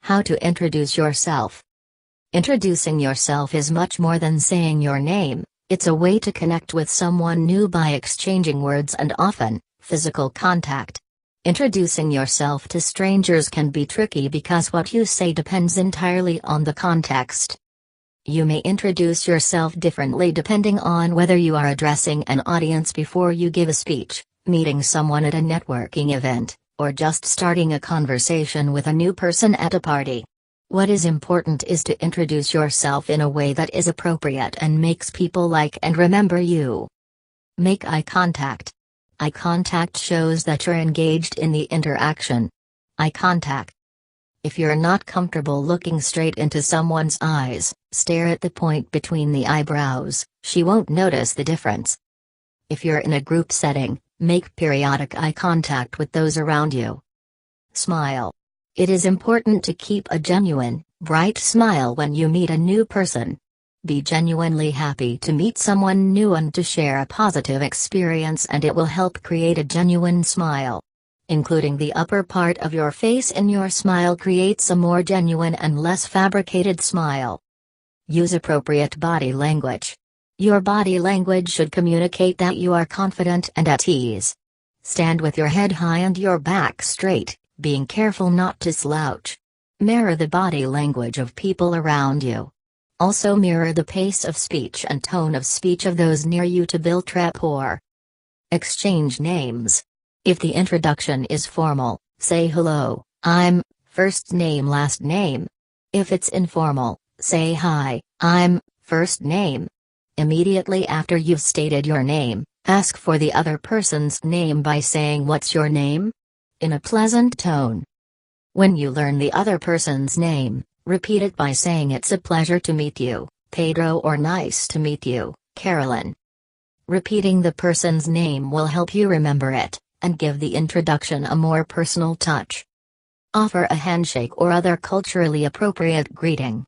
How to introduce yourself. Introducing yourself is much more than saying your name. It's a way to connect with someone new by exchanging words and often, physical contact. Introducing yourself to strangers can be tricky because what you say depends entirely on the context. You may introduce yourself differently depending on whether you are addressing an audience before you give a speech, meeting someone at a networking event, or just starting a conversation with a new person at a party. What is important is to introduce yourself in a way that is appropriate and makes people like and remember you. Make eye contact. Eye contact shows that you're engaged in the interaction. Eye contact. If you're not comfortable looking straight into someone's eyes, stare at the point between the eyebrows. She won't notice the difference. If you're in a group setting, make periodic eye contact with those around you. Smile. It is important to keep a genuine, bright smile when you meet a new person. Be genuinely happy to meet someone new and to share a positive experience, and it will help create a genuine smile. Including the upper part of your face in your smile creates a more genuine and less fabricated smile. Use appropriate body language. Your body language should communicate that you are confident and at ease. Stand with your head high and your back straight, being careful not to slouch. Mirror the body language of people around you. Also mirror the pace of speech and tone of speech of those near you to build rapport. Exchange names. If the introduction is formal, say hello, I'm, first name last name. If it's informal, say hi, I'm, first name. Immediately after you've stated your name, ask for the other person's name by saying "What's your name?" in a pleasant tone. When you learn the other person's name, repeat it by saying "It's a pleasure to meet you, Pedro," or "Nice to meet you, Carolyn." Repeating the person's name will help you remember it, and give the introduction a more personal touch. Offer a handshake or other culturally appropriate greeting.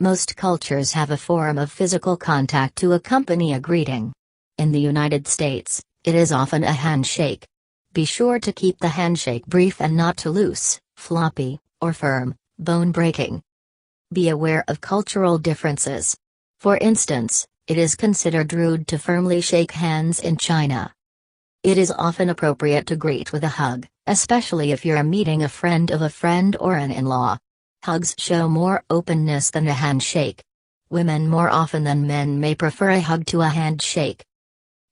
Most cultures have a form of physical contact to accompany a greeting. In the United States, it is often a handshake. Be sure to keep the handshake brief and not too loose, floppy, or firm, bone-breaking. Be aware of cultural differences. For instance, it is considered rude to firmly shake hands in China. It is often appropriate to greet with a hug, especially if you're meeting a friend of a friend or an in-law. Hugs show more openness than a handshake. Women more often than men may prefer a hug to a handshake.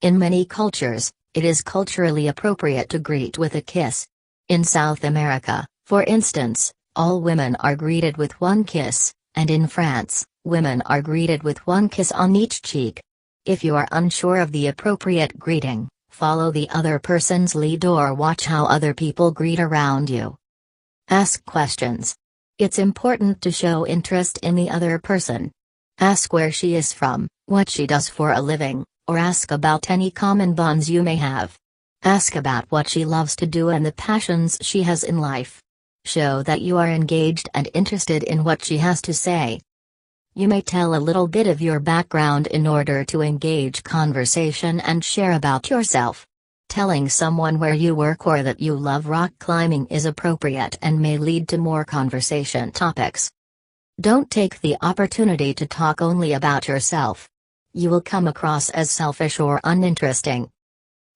In many cultures, it is culturally appropriate to greet with a kiss. In South America, for instance, all women are greeted with one kiss, and in France, women are greeted with one kiss on each cheek. If you are unsure of the appropriate greeting, follow the other person's lead or watch how other people greet around you. Ask questions. It's important to show interest in the other person. Ask where she is from, what she does for a living, or ask about any common bonds you may have. Ask about what she loves to do and the passions she has in life. Show that you are engaged and interested in what she has to say. You may tell a little bit of your background in order to engage conversation and share about yourself. Telling someone where you work or that you love rock climbing is appropriate and may lead to more conversation topics. Don't take the opportunity to talk only about yourself. You will come across as selfish or uninteresting.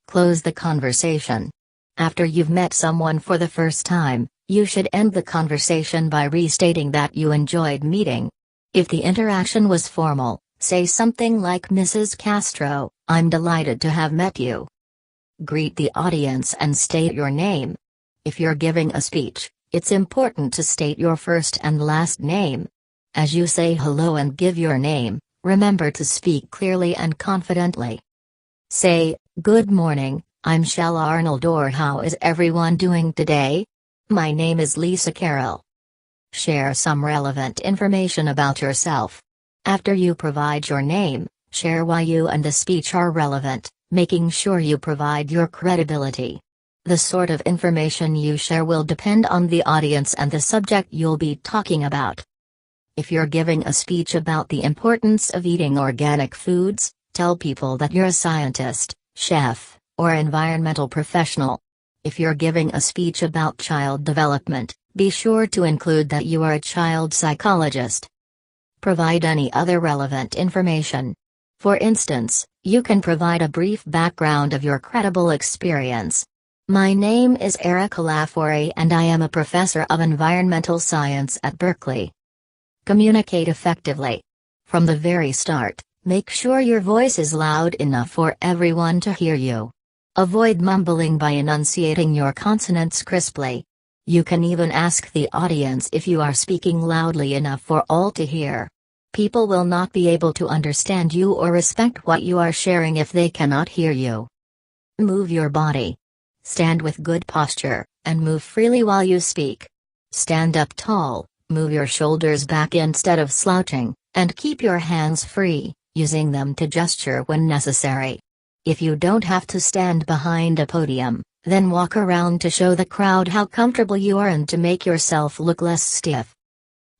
Close the conversation. After you've met someone for the first time, you should end the conversation by restating that you enjoyed meeting. If the interaction was formal, say something like, "Mrs. Castro, I'm delighted to have met you." Greet the audience and state your name. If you're giving a speech, it's important to state your first and last name. As you say hello and give your name, remember to speak clearly and confidently. Say, "Good morning, I'm Shell Arnold," or "How is everyone doing today? My name is Lisa Carroll." Share some relevant information about yourself. After you provide your name, share why you and the speech are relevant, making sure you provide your credibility. The sort of information you share will depend on the audience and the subject you'll be talking about. If you're giving a speech about the importance of eating organic foods, tell people that you're a scientist, chef, or environmental professional. If you're giving a speech about child development, Be sure to include that you are a child psychologist. Provide any other relevant information. For instance, you can provide a brief background of your credible experience. My name is Erica Laforey and I am a professor of environmental science at Berkeley. Communicate effectively. From the very start, make sure your voice is loud enough for everyone to hear you. Avoid mumbling by enunciating your consonants crisply. You can even ask the audience if you are speaking loudly enough for all to hear. People will not be able to understand you or respect what you are sharing if they cannot hear you. Move your body. Stand with good posture, and move freely while you speak. Stand up tall, move your shoulders back instead of slouching, and keep your hands free, using them to gesture when necessary. If you don't have to stand behind a podium, then walk around to show the crowd how comfortable you are and to make yourself look less stiff.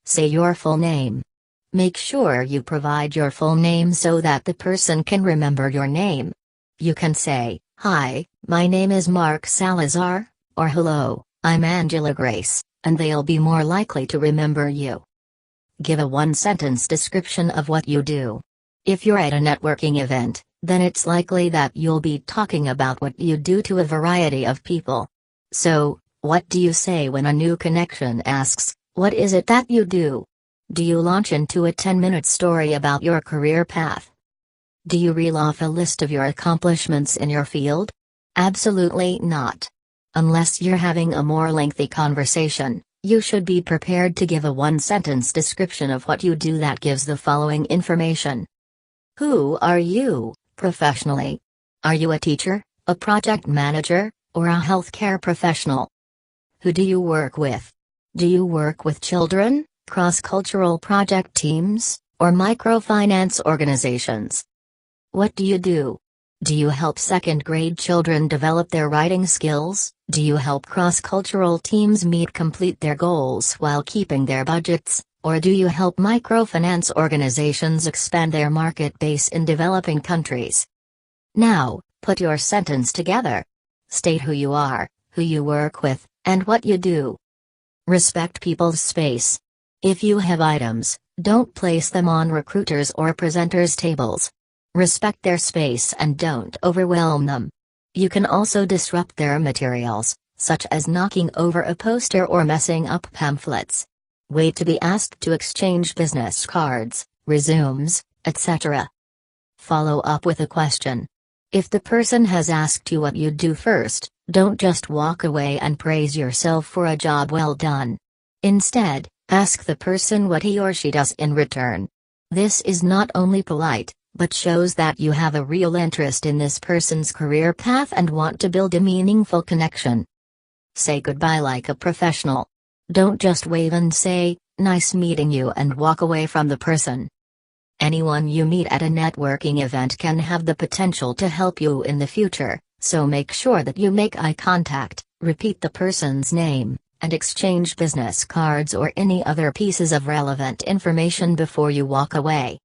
Say your full name. Make sure you provide your full name so that the person can remember your name. You can say, "Hi, my name is Mark Salazar," or "Hello, I'm Angela Grace," and they'll be more likely to remember you. Give a one-sentence description of what you do. If you're at a networking event, then it's likely that you'll be talking about what you do to a variety of people. So, what do you say when a new connection asks, "What is it that you do?" Do you launch into a 10-minute story about your career path? Do you reel off a list of your accomplishments in your field? Absolutely not. Unless you're having a more lengthy conversation, you should be prepared to give a one-sentence description of what you do that gives the following information. Who are you, professionally? Are you a teacher, a project manager, or a healthcare professional? Who do you work with? Do you work with children, cross-cultural project teams, or microfinance organizations? What do you do? Do you help second-grade children develop their writing skills? Do you help cross-cultural teams complete their goals while keeping their budgets? Or do you help microfinance organizations expand their market base in developing countries? Now, put your sentence together. State who you are, who you work with, and what you do. Respect people's space. If you have items, don't place them on recruiters' or presenters' tables. Respect their space and don't overwhelm them. You can also disrupt their materials, such as knocking over a poster or messing up pamphlets. Wait to be asked to exchange business cards, resumes, etc. Follow up with a question. If the person has asked you what you do first, don't just walk away and praise yourself for a job well done. Instead, ask the person what he or she does in return. This is not only polite, but shows that you have a real interest in this person's career path and want to build a meaningful connection. Say goodbye like a professional. Don't just wave and say, "Nice meeting you," and walk away from the person. Anyone you meet at a networking event can have the potential to help you in the future, so make sure that you make eye contact, repeat the person's name, and exchange business cards or any other pieces of relevant information before you walk away.